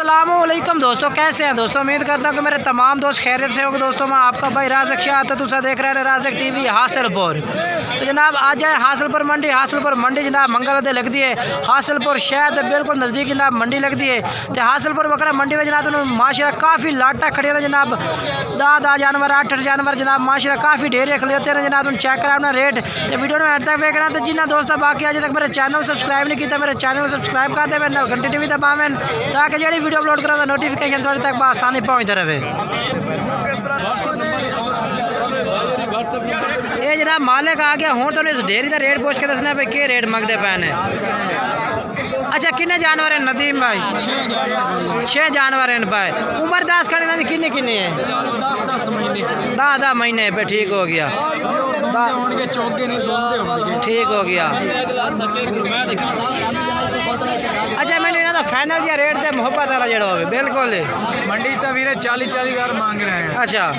अस्सलामुअलैकुम दोस्तों, कैसे हैं दोस्तों। उम्मीद करता हूँ कि मेरे तमाम दोस्त खैरियत से होंगे। दोस्तों मैं आपका भाई राज़क शाह तो तुसा देख रहे हैं राज़क टीवी हासिलपुर। तो जनाब आ जाए हासिलपुर मंडी जनाब मंगल दे लगती है। हासिलपुर शहर के बिल्कुल नज़दीक जनाब मंडी लगती है। तो हासिलपुर बकरा मंडी में जनाब तुम माशाल्लाह काफ़ी लाटा खड़े हैं जनाब। 10 जानवर 8 जानवर जनाब माशाल्लाह काफ़ी ढेरे खड़े होते हैं जनाब। तुम चेक करा अपना रेट तो वीडियो में हट तक देखना। तो जिन्हें दोस्तों बाकी अजय तक मेरे चैनल सब्सक्राइब नहीं किया मेरे चैनल सब्सक्राइब कर दे, मेरे घंटे भी दबावें ताकि जी वीडियो अपलोड करा नोटिफिकेशन थोड़ी तक आसानी पहुँचते रहे। ये जनाब मालिक आ गया हूँ तो इस डेयरी का रेट पूछ के दसना भाई क्या रेट मंगते पे ने। अच्छा किन्ने जानवर हैं नदीम भाई? 6 जानवर हैं भाई। उम्र 10 खड़े ना किन्ने किन्ने है? 10 महीने पे ठीक हो गया। ठीक हो गया। अच्छा मैंने यहाँ फाइनल या रेट से मोहब्बत वाला जड़ा हो बिल्कुल मंडी तो वीरे 40,000 मांग रहे हैं। अच्छा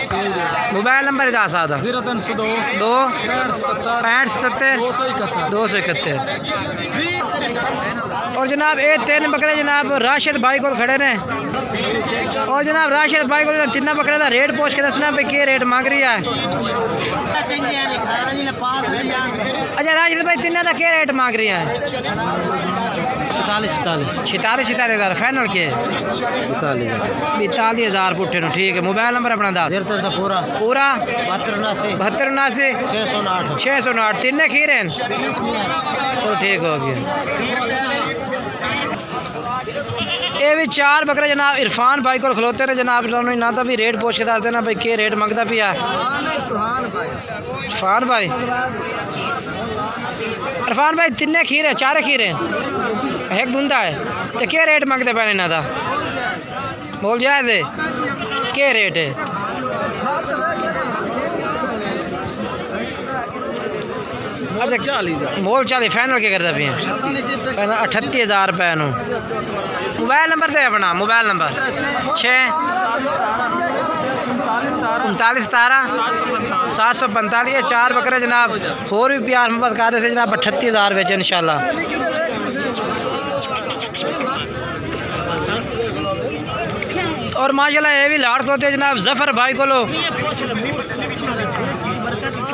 40 मोबाइल नंबर दस आता 0302 2 65 77 271। और जनाब ये 3 बकरे जनाब राशिद भाई को खड़े ने। और जनाब राशिद भाई को 3 बकरे का रेट पूछ के दसना भाई क्या रेट मांग रही है। अच्छा राशिद भाई 3 का क्या रेट मांग रही है? 47,000 फाइनल के 42,000 पुट्ठे नो। ठीक है मोबाइल नंबर अपना दस पूरा 72 609 3 खीर हैं। चलो ठीक हो गया। ये भी 4 बकरे जनाब इरफान भाई को खलोते रहे जनाब। ना तो भी रेट पूछ के दस देना भाई क्या रेट मंगता पिया इरफान भाई। इरफान भाई 3 खीर है 4 खीर हैं एक धुंधा है तो क्या रेट मंगते पे ना था बोल जाए थे क्या रेट है? अच्छा 40 मोल 40 फाइनल क्या करता पे 38,000 रुपये नो। मोबाइल नंबर दे अपना मोबाइल नंबर 6 39 17 745। ये 4 बकरे जनाब और भी प्यार मोहब्बत कर से जनाब 38,000 बेचे इंशाल्लाह। और माशाल्लाह ये भी लाड़ होते जनाब जफ़र भाई को लो।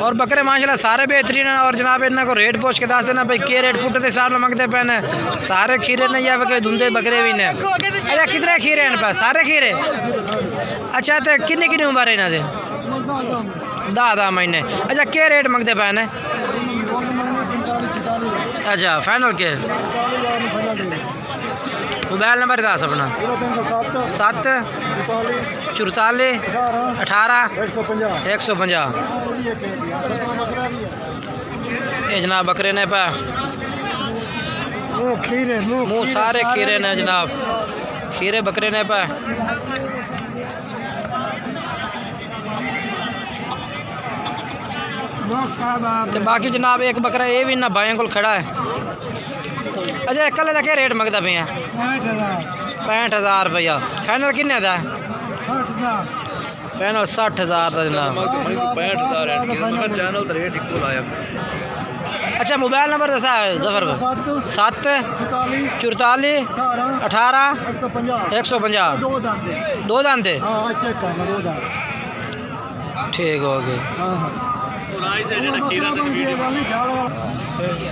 और बकरे माशाल्लाह सारे बेहतरीन हैं। और जनाब इन्हों को रेट पूछ के दस देना भाई क्या रेट फुट के साथ मंगते पे ने। सारे खीरे ने या फिर धुंधे बकरे भी ने। अच्छा कितने खीरे हैं पे? सारे खीरे। अच्छा तो किन्नी किन्नी उम्र है इन्हों 10 महीने। अच्छा क्या रेट मंगते पे ने? अच्छा फाइनल के मोबाइल नंबर दस अपना 7 44 18 150। ये जनाब बकरे ने पे मुँह सारे खीरे ने जनाब खीरे बकरे ने पे। तो बाकी जनाब एक बकरा ये भी ना भाइयों को खड़ा है। अच्छा कल का क्या रेट मंगता पे 65,000 रुपया। फाइनल किन्ने का? फाइनल 60,000 का जनाब। 65,000 अच्छा मोबाइल नंबर दसा है जफर 7 44 18 150 2 दांते। ठीक हो गए।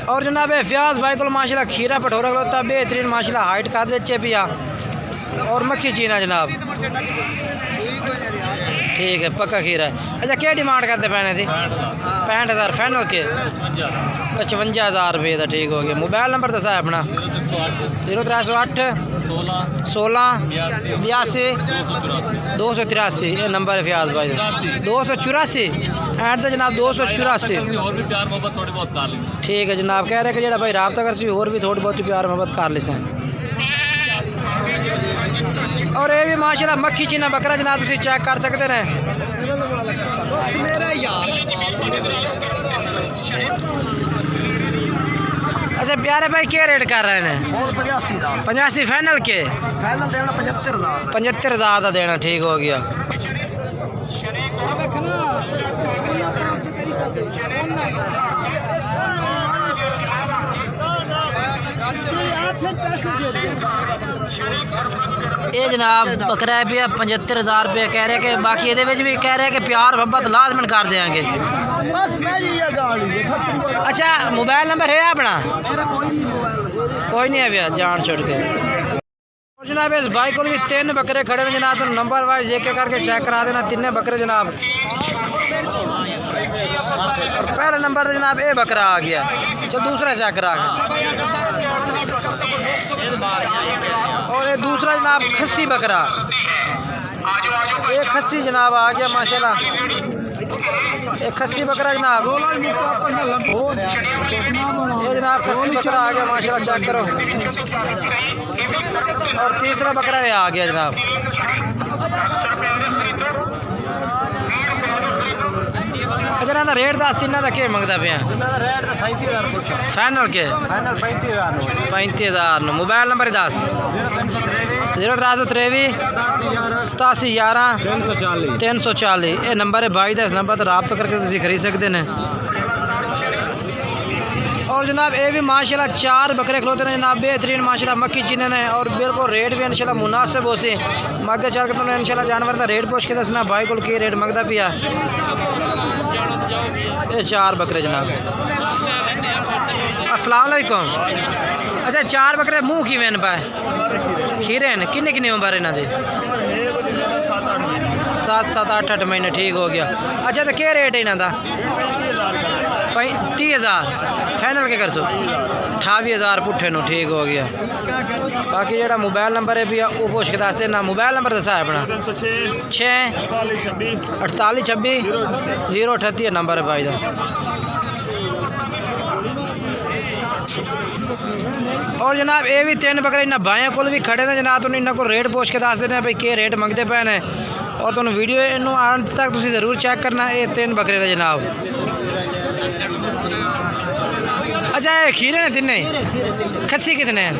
और जनाब फ्याज भाई को माशाल्लाह खीरा पठोरा खलोता बेहतरीन माशाल्लाह हाइट का बेचे पिया। और मक्खी चीना जनाब ठीक है पक्का खीरा है। अच्छा क्या डिमांड करते पैने थी? 65,000 फाइनल के 55,000 रुपये का। ठीक हो गया। मोबाइल नंबर दसा है अपना 0308 16 82 283। ये नंबर है फ्याज भाई 284 एंड तो जनाब 284। ठीक है जनाब कह रहे कि जो भाई रबता कर और भी थोड़ी बहुत प्यार मोहब्बत कर ले। और ये भी माशाल्लाह मक्खी चीना बकरा जनाब तुम चेक कर सकते हैं। अच्छा प्यारे भाई क्या रेट कर रहे हैं? 85 फाइनल के 75,000 का देना। ठीक हो गया। ये जनाब बकरा है पिया 75,000 रुपये कह रहे कि बाकी ये भी कह रहे कि प्यार मोहब्बत लाजमन कर देंगे। अच्छा मोबाइल नंबर है अपना? कोई नहीं है भैया जान छोड़ के। और जनाब इस भाई को भी 3 बकरे खड़े हैं जनाब, तो नंबर वाइज एक करके चेक करा देना। 3 बकरे जनाब, और पहला नंबर तो जनाब ये बकरा आ गया। चल दूसरा चेक करा, और ये दूसरा जनाब खस्सी बकरा, ये खस्सी जनाब आ गया माशाल्लाह। एक खस्सी बकरा जनाब, ये जनाब खस्सी बकरा आ गया माशाल्लाह, चेक करो। और तीसरा बकरा ये आ गया जनाब। अच्छा ना रेट दस तिना का क्या मंगता पे फाइनल के? 35,000। Mobile number 10 0323 87 11 340। ये नंबर है भाई का, इस नंबर पर रब्ता करके तुम खरीद सकते हैं। और जनाब ये भी माशाल्लाह 4 बकरे खलोते हैं जनाब, बेहतरीन माशाल्लाह मक्खी चिन्हन है, और बिल्कुल रेट भी इंशाल्लाह मुनासिब हो से। मगे चल के तुमने इंशाल्लाह जानवर का रेट पूछ के दसना भाई को की रेट मंगता पिया। ये 4 बकरे जनाब। अस्सलाम वालेकुम। अच्छा 4 बकरे मुँह की वेन पाए खीरे हैं, किन्ने किन्ने उम्र इन्हों की? 7 8 महीने, ठीक हो गया। अच्छा तो क्या रेट है इन्हों का? 35,000 फाइनल के कर सो? 28,000 पुट्ठे नो, ठीक हो गया। बाकी जो मोबाइल नंबर है भैया वो पूछ के दस देना। मोबाइल नंबर दसा है अपना? 6 48 26 038 नंबर है भाई का। और जनाब ये भी 3 बकरे इन्हें भाइयों को भी खड़े ने जनाब, तो इन्होंने को रेट पूछ के दस देना भाई क्या रेट मंगते पे ने। और तुम वीडियो इनू आने तक तुम जरूर चेक करना। ये 3 बकरे ने जनाब। अच्छा ये खीरे ने तिने? खस्सी कितने हैं?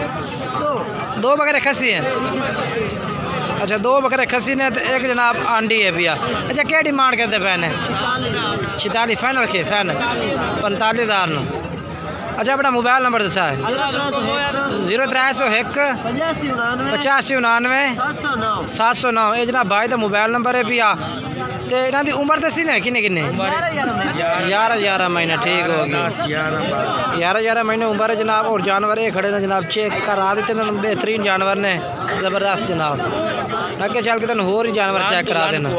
2 बकरे खस्सी हैं। अच्छा 2 बकरे खस्सी ने, तो एक जनाब आंडी है भैया। अच्छा क्या डिमांड करते पे ने? 46 फाइनल के? Final 45,000 no. अच्छा अपना मोबाइल नंबर दसा है? 0301 85 99 709। ये जनाब भाई का मोबाइल नंबर है भैया। तो इन्हों की उम्र दसी ने किन्ने किन्ने? 11 महीने, ठीक हो गया। 11 महीने उम्र है जनाब। और जानवर ये खड़े ने जनाब, चेक करा देते हैं, बेहतरीन जानवर ने, ज़बरदस्त जनाब। अगे चल के तुम होर ही जानवर चेक करा देना।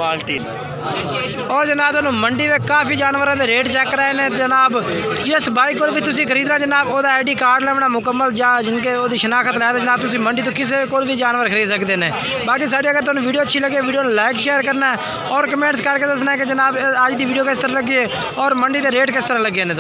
और जनाब तुम मंडी में काफ़ी जानवरों के रेट चेक कराए ने जनाब। जिस भाई को भी तुम खरीदना जनाब वो ID कार्ड लेना मुकम्मल, जहाँ जिनके वो शनाख्त लै जनाब तुम मंडी तो किसी को भी जानवर खरीद सकते हैं। बाकी साड़ी अगर तुम्हें वीडियो अच्छी लगे वीडियो लाइक शेयर करना है, और कमेंट्स करके दसना है कि जनाब आज की वीडियो किस तरह लगी है और मंडी के रेट किस तरह लगे ने।